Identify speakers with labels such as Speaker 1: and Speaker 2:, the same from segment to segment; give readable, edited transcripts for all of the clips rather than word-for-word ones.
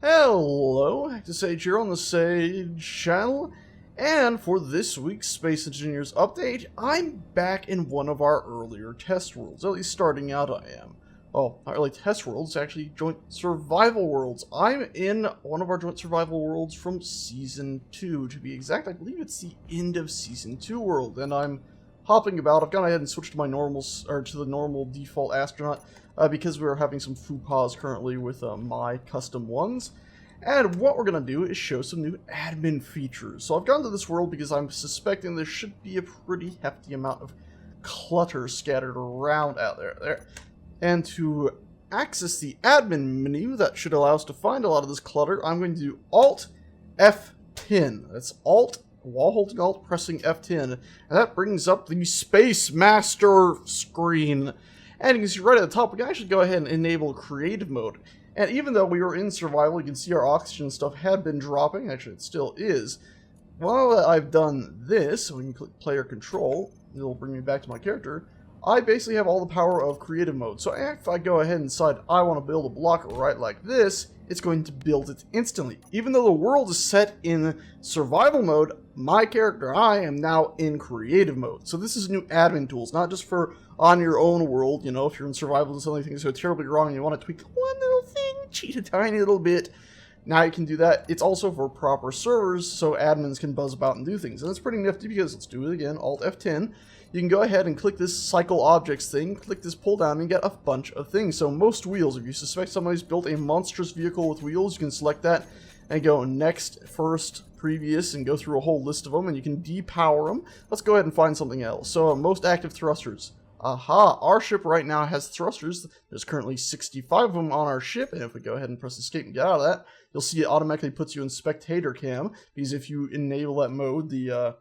Speaker 1: Hello, Sage here on the Sage channel, and for this week's Space Engineers update, I'm back in one of our earlier test worlds. At least starting out I am. Oh, not really test worlds, actually joint survival worlds. I'm in one of our joint survival worlds from Season 2, to be exact. I believe it's the end of Season 2 world, and I'm hopping about. I've gone ahead and switched to my the normal default astronaut because we're having some faux pas currently with my custom ones. And what we're going to do is show some new admin features. So I've gone to this world because I'm suspecting there should be a pretty hefty amount of clutter scattered around out there. And to access the admin menu that should allow us to find a lot of this clutter, I'm going to do Alt F10. That's Alt while holding Alt, pressing F10, and that brings up the Space Master screen. And you can see right at the top, we can actually go ahead and enable creative mode. And even though we were in survival, you can see our oxygen stuff had been dropping. Actually, it still is. While I've done this, we can click player control. It'll bring me back to my character. I basically have all the power of creative mode. So if I go ahead and decide I want to build a block right like this, it's going to build it instantly. Even though the world is set in survival mode, my character, I am now in creative mode. So this is new admin tools, not just for on your own world, you know, if you're in survival and something things go terribly wrong and you want to tweak one little thing, cheat a tiny little bit. Now you can do that. It's also for proper servers, so admins can buzz about and do things. And it's pretty nifty because, let's do it again, Alt F10. You can go ahead and click this cycle objects thing, click this pull down, and get a bunch of things. So most wheels, if you suspect somebody's built a monstrous vehicle with wheels, you can select that and go next, first, previous, and go through a whole list of them, and you can depower them. Let's go ahead and find something else. So most active thrusters. Aha, our ship right now has thrusters. There's currently 65 of them on our ship, and if we go ahead and press escape and get out of that, you'll see it automatically puts you in spectator cam, because if you enable that mode, here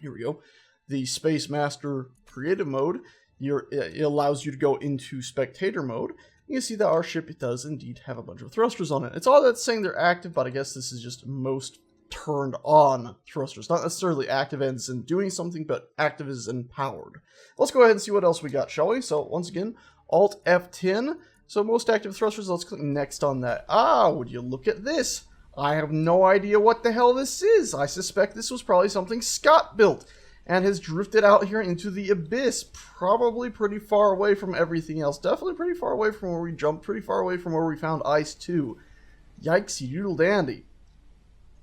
Speaker 1: we go, the Space Master creative mode, it allows you to go into spectator mode. You can see that our ship does indeed have a bunch of thrusters on it. It's all that's saying they're active, but I guess this is just most turned on thrusters. Not necessarily active as in doing something, but active as in powered. Let's go ahead and see what else we got, shall we? So once again, Alt F10. So most active thrusters, let's click next on that. Ah, would you look at this? I have no idea what the hell this is. I suspect this was probably something Scott built and has drifted out here into the abyss, probably pretty far away from everything else. Definitely pretty far away from where we jumped, pretty far away from where we found ice too. Yikesy doodle dandy.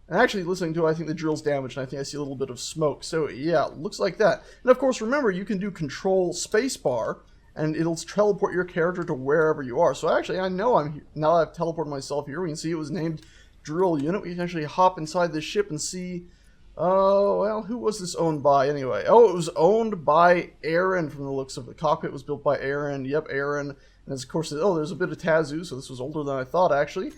Speaker 1: And actually listening to it, I think the drill's damaged, and I think I see a little bit of smoke. So yeah, looks like that. And of course, remember, you can do Control Spacebar, and it'll teleport your character to wherever you are. So actually, I know I'm here. Now that I've teleported myself here, we can see it was named Drill Unit. We can actually hop inside this ship and see... Oh, well, who was this owned by anyway? Oh, it was owned by Aaron from the looks of it. The cockpit was built by Aaron. Yep, Aaron. And of course, oh, there's a bit of Tazoo, so this was older than I thought, actually.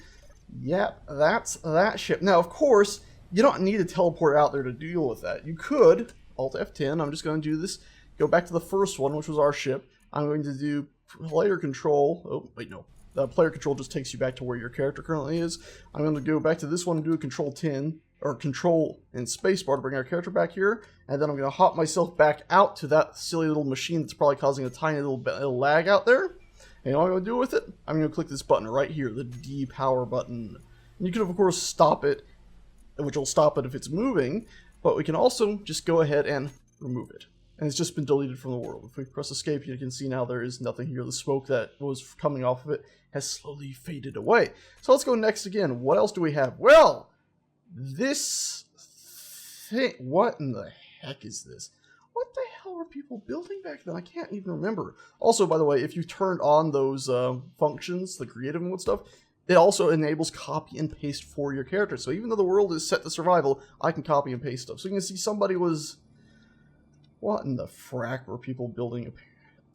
Speaker 1: Yep, that's that ship. Now, of course, you don't need to teleport out there to deal with that. You could, Alt F10, I'm just going to do this, go back to the first one, which was our ship. I'm going to do player control. Oh, wait, no. Player control just takes you back to where your character currently is. I'm going to go back to this one and do a Control 10. Or Control and Spacebar to bring our character back here, and then I'm going to hop myself back out to that silly little machine that's probably causing a tiny little lag out there. And you know what I'm going to do with it? I'm going to click this button right here, the D-Power button. And you can, of course, stop it, which will stop it if it's moving, but we can also just go ahead and remove it. And it's just been deleted from the world. If we press escape, you can see now there is nothing here. The smoke that was coming off of it has slowly faded away. So let's go next again. What else do we have? Well, this thing, what in the heck is this? What the hell were people building back then? I can't even remember. Also, by the way, if you turned on those functions, the creative mode stuff, it also enables copy and paste for your character. So even though the world is set to survival, I can copy and paste stuff. So you can see somebody was... What in the frack were people building?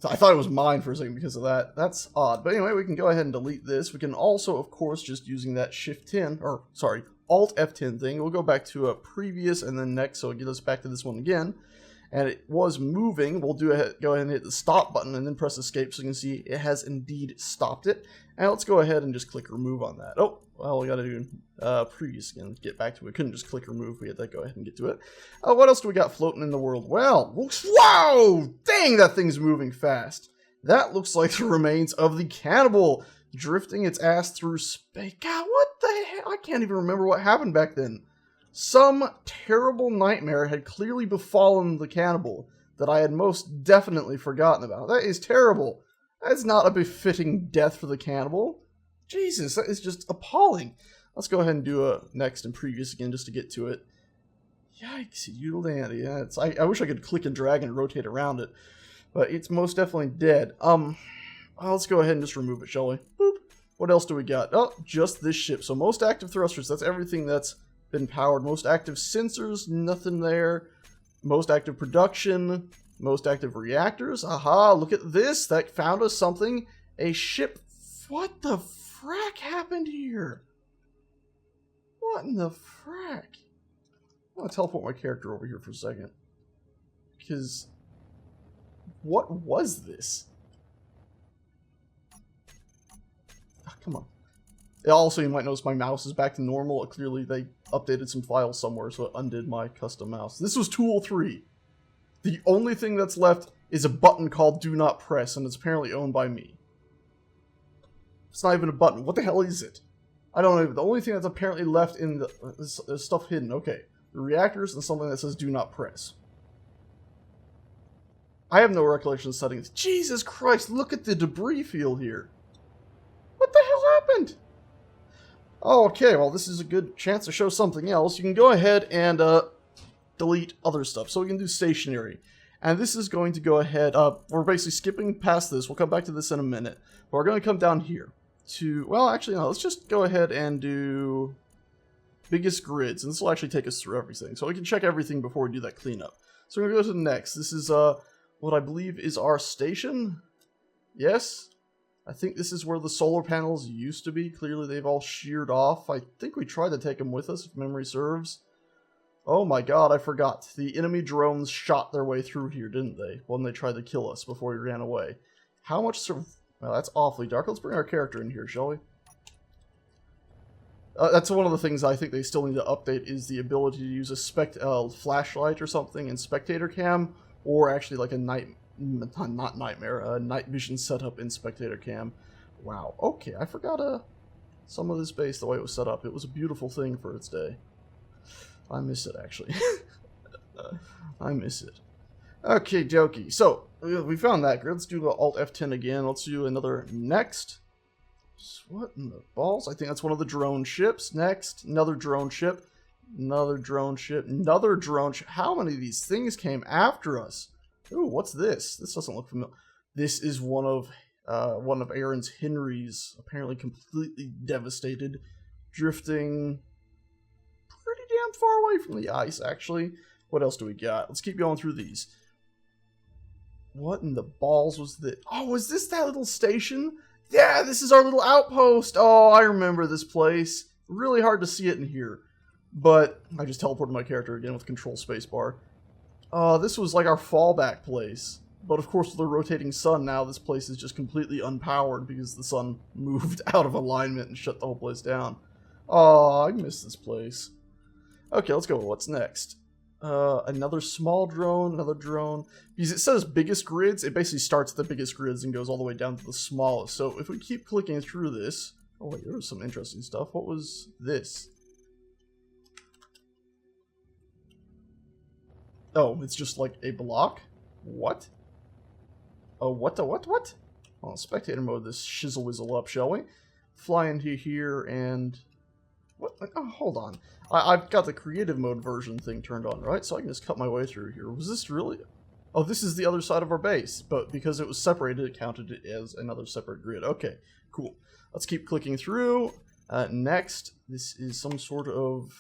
Speaker 1: I thought it was mine for a second because of that. That's odd. But anyway, we can go ahead and delete this. We can also, of course, just using that Shift 10, or sorry, Alt F10 thing. We'll go back to a previous and then next, so it'll get us back to this one again. And it was moving. We'll go ahead and hit the stop button and then press escape so you can see it has indeed stopped it. And let's go ahead and just click remove on that. Oh, well, we got to do previous again to get back to it. We couldn't just click remove. We had to go ahead and get to it. What else do we got floating in the world? Well, wow! Dang, that thing's moving fast. That looks like the remains of the cannibal drifting its ass through space. God, what the hell? I can't even remember what happened back then. Some terrible nightmare had clearly befallen the cannibal that I had most definitely forgotten about. That is terrible. That is not a befitting death for the cannibal. Jesus, that is just appalling. Let's go ahead and do a next and previous again just to get to it. Yikes, you dandy. Yeah, I wish I could click and drag and rotate around it, but it's most definitely dead. Let's go ahead and just remove it, shall we? Boop. What else do we got? Oh, just this ship. So most active thrusters, that's everything that's been powered. Most active sensors, nothing there. Most active production, most active reactors. Aha, look at this. That found us something. A ship. What the frack happened here? What in the frack? I want to teleport my character over here for a second. Because what was this? Oh, come on. Also, you might notice my mouse is back to normal. Clearly, they updated some files somewhere, so it undid my custom mouse. This was tool 3. The only thing that's left is a button called Do Not Press, and it's apparently owned by me. It's not even a button. What the hell is it? I don't know. The only thing that's apparently left in the stuff hidden. Okay. The reactors and something that says Do Not Press. I have no recollection of settings. Jesus Christ, look at the debris field here. What the hell happened? Oh, okay, well, this is a good chance to show something else. You can go ahead and delete other stuff. So we can do stationary. And this is going to go ahead, we're basically skipping past this. We'll come back to this in a minute. But we're going to come down here to, well, actually, no, let's just go ahead and do biggest grids. And this will actually take us through everything. So we can check everything before we do that cleanup. So we're going to go to the next. This is what I believe is our station. Yes? I think this is where the solar panels used to be. Clearly they've all sheared off. I think we tried to take them with us, if memory serves. Oh my god, I forgot. The enemy drones shot their way through here, didn't they? When they tried to kill us before we ran away. How much well, that's awfully dark. Let's bring our character in here, shall we? That's one of the things I think they still need to update, is the ability to use a flashlight or something in spectator cam, or actually like a night vision setup in spectator cam. Wow, okay, I forgot some of this base, the way it was set up. It was a beautiful thing for its day. I miss it, actually. I miss it. Okay, dokie. So, we found that grid. Let's do the Alt F10 again. Let's do another next. What in the balls? I think that's one of the drone ships. Next, another drone ship. Another drone ship. Another drone ship. How many of these things came after us? Ooh, what's this? This doesn't look familiar. This is one of Aaron's Henrys, apparently completely devastated, drifting pretty damn far away from the ice, actually. What else do we got? Let's keep going through these. What in the balls was this? Oh, was this that little station? Yeah, this is our little outpost. Oh, I remember this place. Really hard to see it in here, but I just teleported my character again with Control Spacebar. This was like our fallback place. But of course, with the rotating sun now, this place is just completely unpowered because the sun moved out of alignment and shut the whole place down. Oh, I miss this place. Okay, let's go. What's next? Another small drone, another drone. Because it says biggest grids, it basically starts at the biggest grids and goes all the way down to the smallest. So if we keep clicking through this... Oh wait, there was some interesting stuff. What was this? Oh, it's just like a block? What? Oh, what? Well, spectator mode this shizzle-whizzle up, shall we? Fly into here and... What? Oh, hold on. I've got the creative mode version thing turned on, right? So I can just cut my way through here. Was this really... Oh, this is the other side of our base. But because it was separated, it counted it as another separate grid. Okay, cool. Let's keep clicking through. Next, this is some sort of...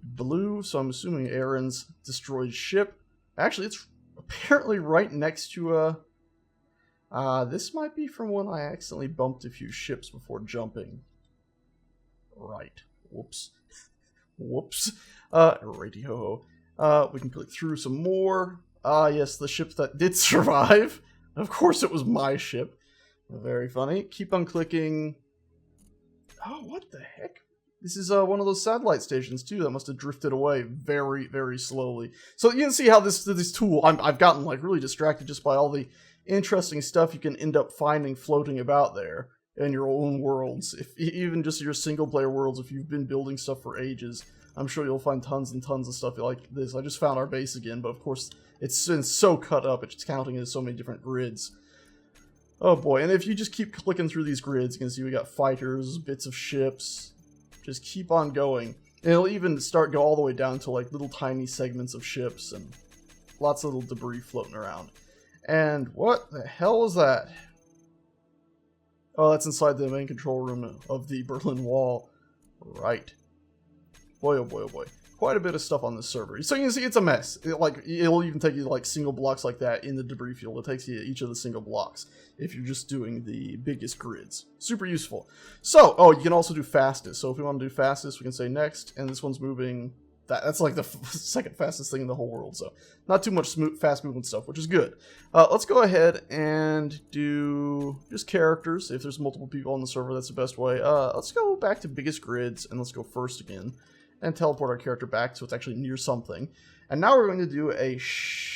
Speaker 1: blue, so I'm assuming Aaron's destroyed ship. Actually, it's apparently right next to this might be from when I accidentally bumped a few ships before jumping. Right. Whoops. Whoops. Righty-ho-ho. We can click through some more. Yes, the ship that did survive. Of course it was my ship. Very funny. Keep on clicking. Oh, what the heck? This is one of those satellite stations, too, that must have drifted away very, very slowly. So you can see how this tool, I've gotten, like, really distracted just by all the interesting stuff you can end up finding floating about there in your own worlds. If even just your single player worlds, if you've been building stuff for ages, I'm sure you'll find tons and tons of stuff like this. I just found our base again, but of course it's been so cut up, it's counting as so many different grids. Oh boy, and if you just keep clicking through these grids, you can see we got fighters, bits of ships. Just keep on going. And it'll even go all the way down to like little tiny segments of ships and lots of little debris floating around. And what the hell was that? Oh, that's inside the main control room of the Berlin Wall. Right. Boy, oh boy, oh boy. Quite a bit of stuff on this server. So you can see it's a mess. It'll even take you like single blocks like that in the debris field. It takes you each of the single blocks if you're just doing the biggest grids. Super useful. So, oh, you can also do fastest. So if we want to do fastest, we can say next, and this one's moving. That's like the second fastest thing in the whole world. So not too much fast movement stuff, which is good. Let's go ahead and do just characters. If there's multiple people on the server, that's the best way. Let's go back to biggest grids, and let's go first again. And teleport our character back so it's actually near something. And now we're going to do a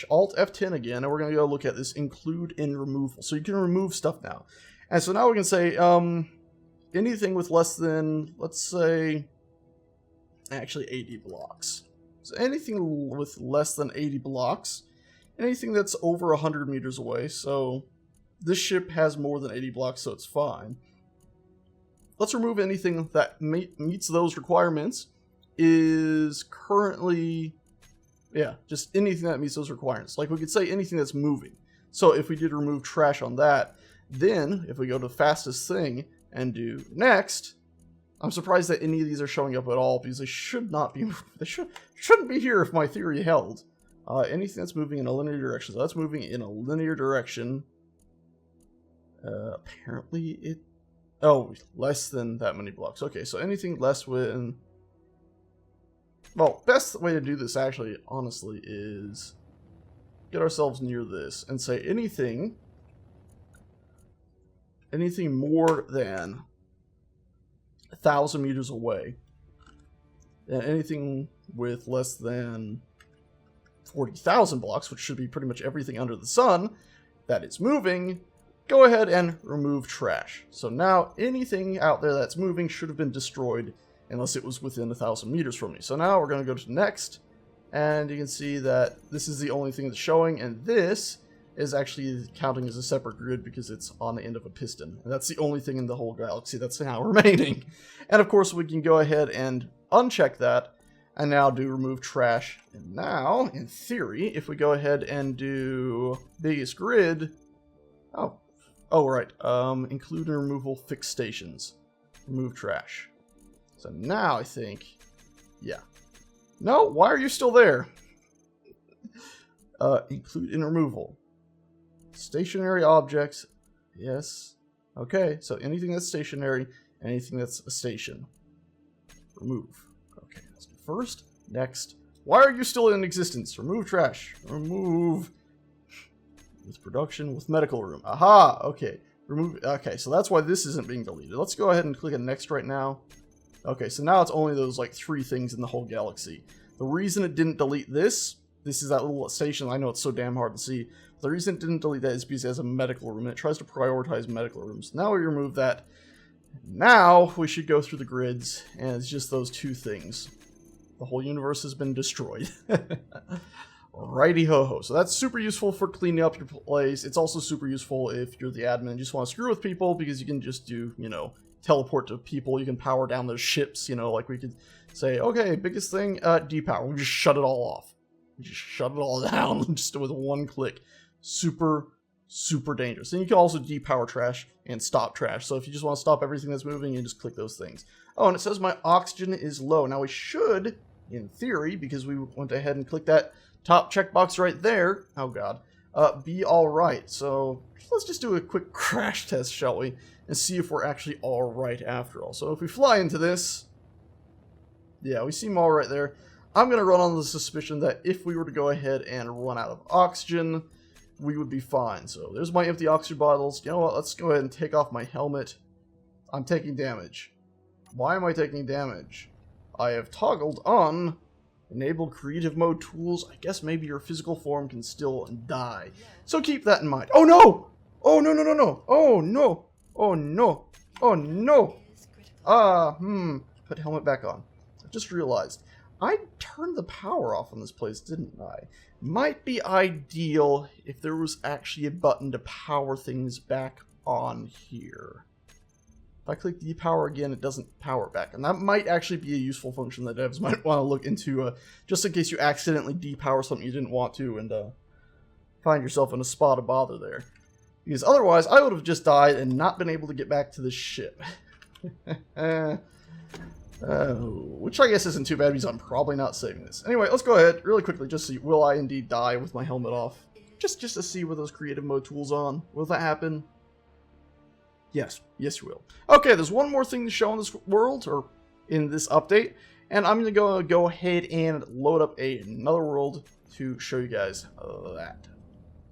Speaker 1: Alt F10 again, and we're going to go look at this include in removal. So you can remove stuff now. And so now we can say anything with less than, let's say, actually 80 blocks. So anything with less than 80 blocks, anything that's over 100 meters away. So this ship has more than 80 blocks, so it's fine. Let's remove anything that meets those requirements. Is currently, yeah, just anything that meets those requirements. Like we could say anything that's moving. So if we did remove trash on that, then if we go to fastest thing and do next, I'm surprised that any of these are showing up at all because they should not be. They shouldn't be here if my theory held. Anything that's moving in a linear direction. So that's moving in a linear direction. Apparently it. Oh, less than that many blocks. Okay, so anything less than. Well, best way to do this actually, honestly, is get ourselves near this and say anything more than 1,000 meters away, and anything with less than 40,000 blocks, which should be pretty much everything under the sun that is moving, go ahead and remove trash. So now anything out there that's moving should have been destroyed unless it was within 1,000 meters from me. So now we're going to go to next, and you can see that this is the only thing that's showing, and this is actually counting as a separate grid because it's on the end of a piston. And that's the only thing in the whole galaxy that's now remaining. And of course we can go ahead and uncheck that, and now do remove trash. And now, in theory, if we go ahead and do biggest grid, oh right, include and removal fixed stations, remove trash. So now I think, yeah. No, why are you still there? Include in removal. Stationary objects, yes. Okay, so anything that's stationary, anything that's a station. Remove. Okay, let's do first, next. Why are you still in existence? Remove trash. Remove. With production, with medical room. Aha, okay. Remove, okay, so that's why this isn't being deleted. Let's go ahead and click on next right now. Okay, so now it's only those like 3 things in the whole galaxy. The reason it didn't delete this is that little station. I know it's so damn hard to see. The reason it didn't delete that is because it has a medical room, and it tries to prioritize medical rooms. Now we remove that. Now we should go through the grids, and it's just those 2 things. The whole universe has been destroyed. Righty ho ho. So that's super useful for cleaning up your place. It's also super useful if you're the admin and just want to screw with people, because you can just do, you know, teleport to people. You can power down those ships, you know, like we could say, okay, biggest thing, depower. We just shut it all off. We just shut it all down just with 1 click. Super, super dangerous. And you can also depower trash and stop trash. So if you just want to stop everything that's moving, you just click those things. Oh, and it says my oxygen is low. Now we should, in theory, because we went ahead and clicked that top checkbox right there, oh god, be alright. So let's just do a quick crash test, shall we? And see if we're actually alright after all. So if we fly into this, yeah, we seem alright there. I'm going to run on the suspicion that if we were to go ahead and run out of oxygen, we would be fine. So there's my empty oxygen bottles. You know what, let's go ahead and take off my helmet. I'm taking damage. Why am I taking damage? I have toggled on Enable creative mode tools. I guess maybe your physical form can still die. So keep that in mind. Oh no! Oh no no no no! Oh no! Oh no! Oh no! Put helmet back on. I just realized I turned the power off on this place, didn't I? Might be ideal if there was actually a button to power things back on here. If I click depower again, it doesn't power back. And that might actually be a useful function that devs might want to look into, just in case you accidentally depower something you didn't want to and find yourself in a spot of bother there. Because otherwise, I would have just died and not been able to get back to the ship. Which I guess isn't too bad because I'm probably not saving this. Anyway, let's go ahead really quickly just see, will I indeed die with my helmet off? Just to see with those creative mode tools on. Will that happen? Yes, yes you will. Okay, there's one more thing to show in this world, or in this update, and I'm going to go ahead and load up another world to show you guys that.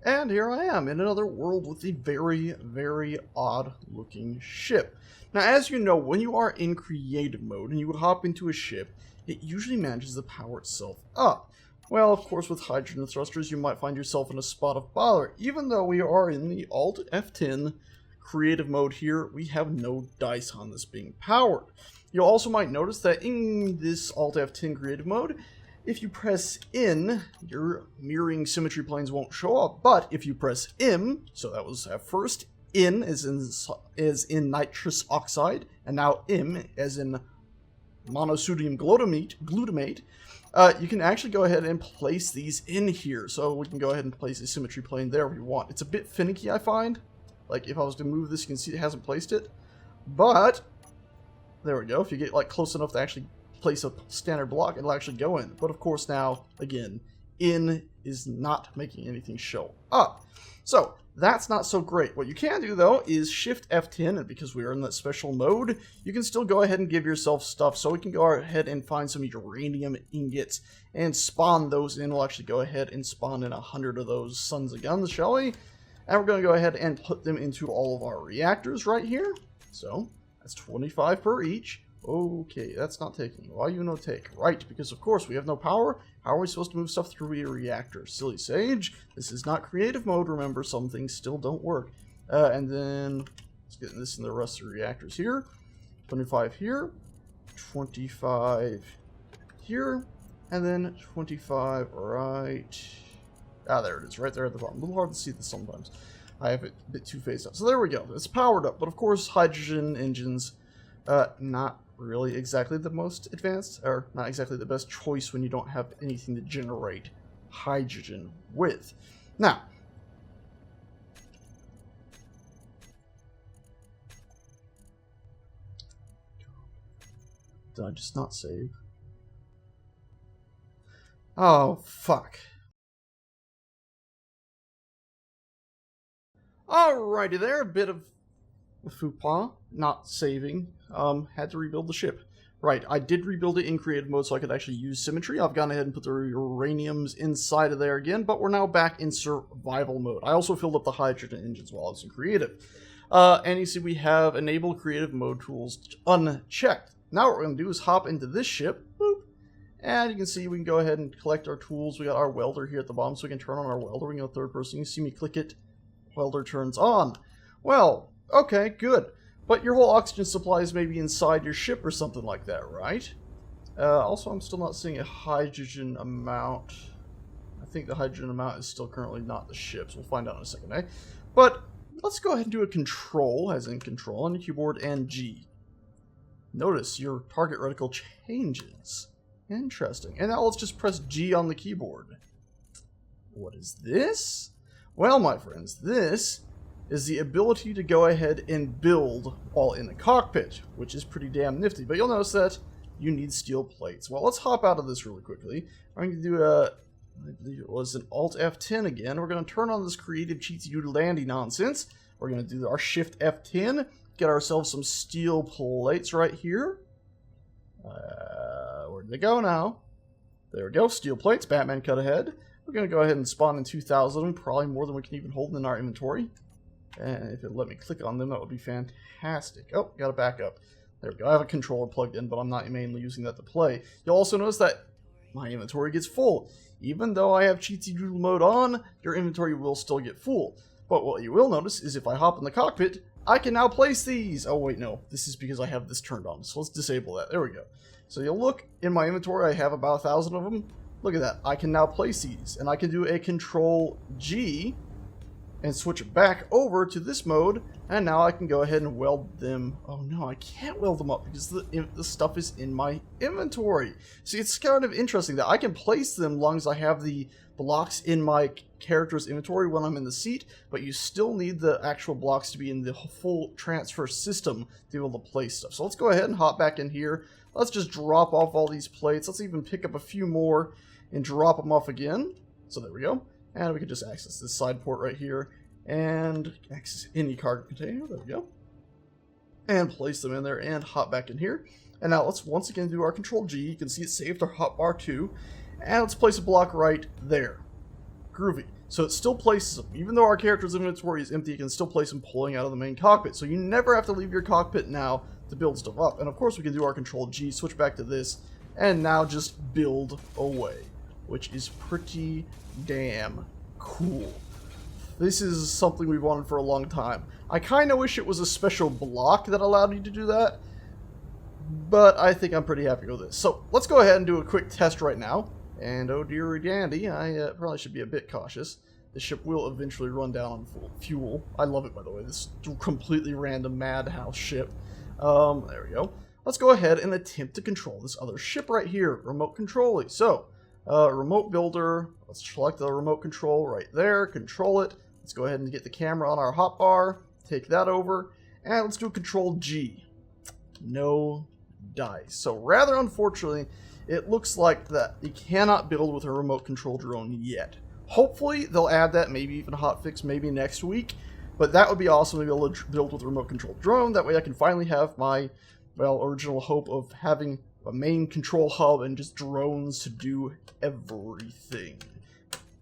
Speaker 1: And here I am in another world with a very, very odd looking ship. Now, as you know, when you are in creative mode and you would hop into a ship, it usually manages to power itself up. Well, of course, with hydrogen thrusters, you might find yourself in a spot of bother. Even though we are in the Alt F10 creative mode here, we have no dice on this being powered. You also might notice that in this Alt F10 creative mode, if you press in, your mirroring symmetry planes won't show up. But if you press M, so that was at first in as in nitrous oxide, and now M as in monosodium glutamate, you can actually go ahead and place these in here. So we can go ahead and place a symmetry plane there if you want. It's a bit finicky, I find. Like, if I was to move this, you can see it hasn't placed it. But, there we go. If you get, like, close enough to actually place a standard block, it'll actually go in. But, of course, now, again, in is not making anything show up. So, that's not so great. What you can do, though, is Shift F10, and because we are in that special mode, you can still go ahead and give yourself stuff. So we can go ahead and find some uranium ingots and spawn those in. We'll actually go ahead and spawn in 100 of those sons of guns, shall we? And we're going to go ahead and put them into all of our reactors right here. So, that's 25 per each. Okay, that's not taking. Why you no take? Right, because of course we have no power. How are we supposed to move stuff through a reactor? Silly sage. This is not creative mode, remember, some things still don't work. And then, let's get this in the rest of the reactors here. 25 here. 25 here. And then 25 right... Ah, there it is, right there at the bottom. A little hard to see this sometimes. I have it a bit too phased out. So there we go. It's powered up. But of course, hydrogen engines, not really exactly the most advanced, or not exactly the best choice when you don't have anything to generate hydrogen with. Now, did I just not save? Oh, fuck. Alrighty there, a bit of faux pas, not saving. Had to rebuild the ship. Right, I did rebuild it in creative mode so I could actually use Symmetry. I've gone ahead and put the uraniums inside of there again, but we're now back in survival mode. I also filled up the hydrogen engines while I was in creative. And you see we have enable creative mode tools unchecked. Now what we're going to do is hop into this ship, boop, and you can see we can go ahead and collect our tools. We got our welder here at the bottom, so we can turn on our welder. We can go third person. You can see me click it. Welder turns on. Well, okay, good. But your whole oxygen supply is maybe inside your ship or something like that, right? Also, I'm still not seeing a hydrogen amount. I think the hydrogen amount is still currently not the ship's. We'll find out in a second, eh? But let's go ahead and do a control, as in control, on your keyboard and G. Notice your target reticle changes. Interesting. And now let's just press G on the keyboard. What is this? Well, my friends, this is the ability to go ahead and build while in the cockpit, which is pretty damn nifty. But you'll notice that you need steel plates. Well, let's hop out of this really quickly. I'm going to do I believe it was an Alt F10 again. We're going to turn on this creative cheats utility nonsense. We're going to do our Shift F10, get ourselves some steel plates right here. Where did they go now? There we go, steel plates, Batman cut ahead. We're going to go ahead and spawn in 2,000 of them, probably more than we can even hold in our inventory. And if it let me click on them, that would be fantastic. Oh, got to back up. There we go. I have a controller plugged in, but I'm not mainly using that to play. You'll also notice that my inventory gets full. Even though I have cheatsy doodle mode on, your inventory will still get full. But what you will notice is if I hop in the cockpit, I can now place these. Oh wait, no, this is because I have this turned on. So let's disable that. There we go. So you'll look in my inventory, I have about 1,000 of them. Look at that. I can now place these, and I can do a Control-G and switch it back over to this mode, and now I can go ahead and weld them. Oh no, I can't weld them up because the stuff is in my inventory. See, it's kind of interesting that I can place them as long as I have the blocks in my character's inventory when I'm in the seat, but you still need the actual blocks to be in the full transfer system to be able to place stuff. So let's go ahead and hop back in here. Let's just drop off all these plates. Let's even pick up a few more and drop them off again. So there we go. And we can just access this side port right here and access any cargo container. There we go. And place them in there and hop back in here. And now let's once again do our Control-G. You can see it saved our hotbar too. And let's place a block right there. Groovy. So it still places them. Even though our character's inventory is empty, you can still place them pulling out of the main cockpit. So you never have to leave your cockpit now to build stuff up. And of course we can do our Control-G, switch back to this, and now just build away, which is pretty damn cool. This is something we've wanted for a long time. I kind of wish it was a special block that allowed you to do that, but I think I'm pretty happy with this. So let's go ahead and do a quick test right now. And oh dear dandy, I probably should be a bit cautious. The ship will eventually run down on full fuel. I love it, by the way, this completely random madhouse ship. There we go. Let's go ahead and attempt to control this other ship right here, remote controlling. So, remote builder, let's select the remote control right there, control it. Let's go ahead and get the camera on our hotbar, take that over, and let's do Control-G. No dice. So rather unfortunately, it looks like that you cannot build with a remote control drone yet. Hopefully they'll add that, maybe even a hotfix maybe next week, but that would be awesome to be able to build with a remote control drone. That way I can finally have my, well, original hope of having a main control hub and just drones to do everything.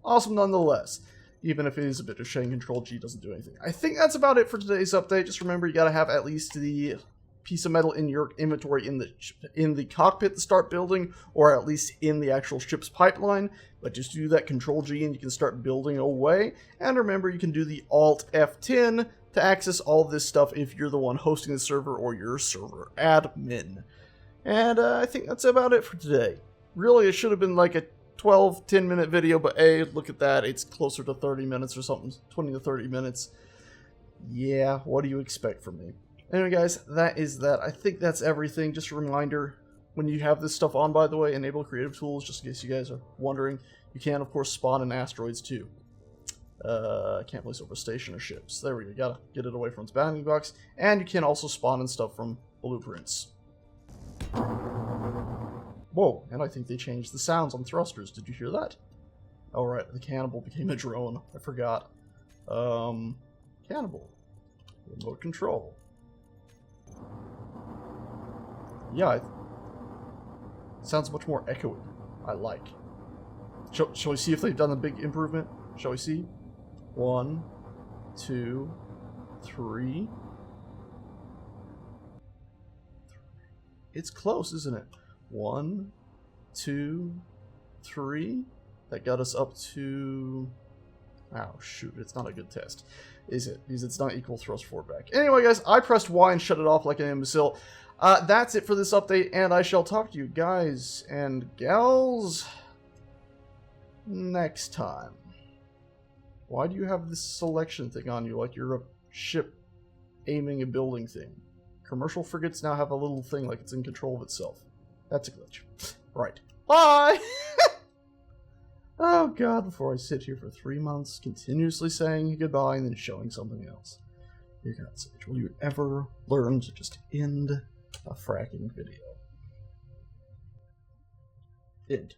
Speaker 1: Awesome nonetheless, even if it is a bit of shame Control-G doesn't do anything. I think that's about it for today's update. Just remember, you gotta have at least the piece of metal in your inventory in the cockpit to start building, or at least in the actual ship's pipeline. But just do that Control-G and you can start building away. And remember, you can do the Alt F10 to access all this stuff if you're the one hosting the server or your server admin. And I think that's about it for today. Really, it should have been like a 10 minute video, but hey, look at that, it's closer to 30 minutes or something, 20 to 30 minutes. Yeah, what do you expect from me? Anyway guys, that is that. I think that's everything. Just a reminder, when you have this stuff on, by the way, enable creative tools, just in case you guys are wondering. You can, of course, spawn in asteroids too. Can't place over station or ships. There we go, gotta get it away from its bounding box. And you can also spawn in stuff from blueprints. Whoa, and I think they changed the sounds on thrusters. Did you hear that? Oh right, the cannibal became a drone. I forgot. Cannibal. Remote control. Yeah, it sounds much more echoey. I like. Shall we see if they've done a big improvement? Shall we see? 1, 2, 3. It's close, isn't it? 1, 2, 3. That got us up to... Oh, shoot. It's not a good test, is it? Because it's not equal thrust forward back. Anyway, guys, I pressed Y and shut it off like an imbecile. That's it for this update, and I shall talk to you guys and gals next time. Why do you have this selection thing on you like you're a ship aiming a building thing? Commercial frigates now have a little thing like it's in control of itself. That's a glitch. Right. Bye! Oh god, before I sit here for 3 months continuously saying goodbye and then showing something else. Dear God, Sage, will you ever learn to just end a fracking video? End.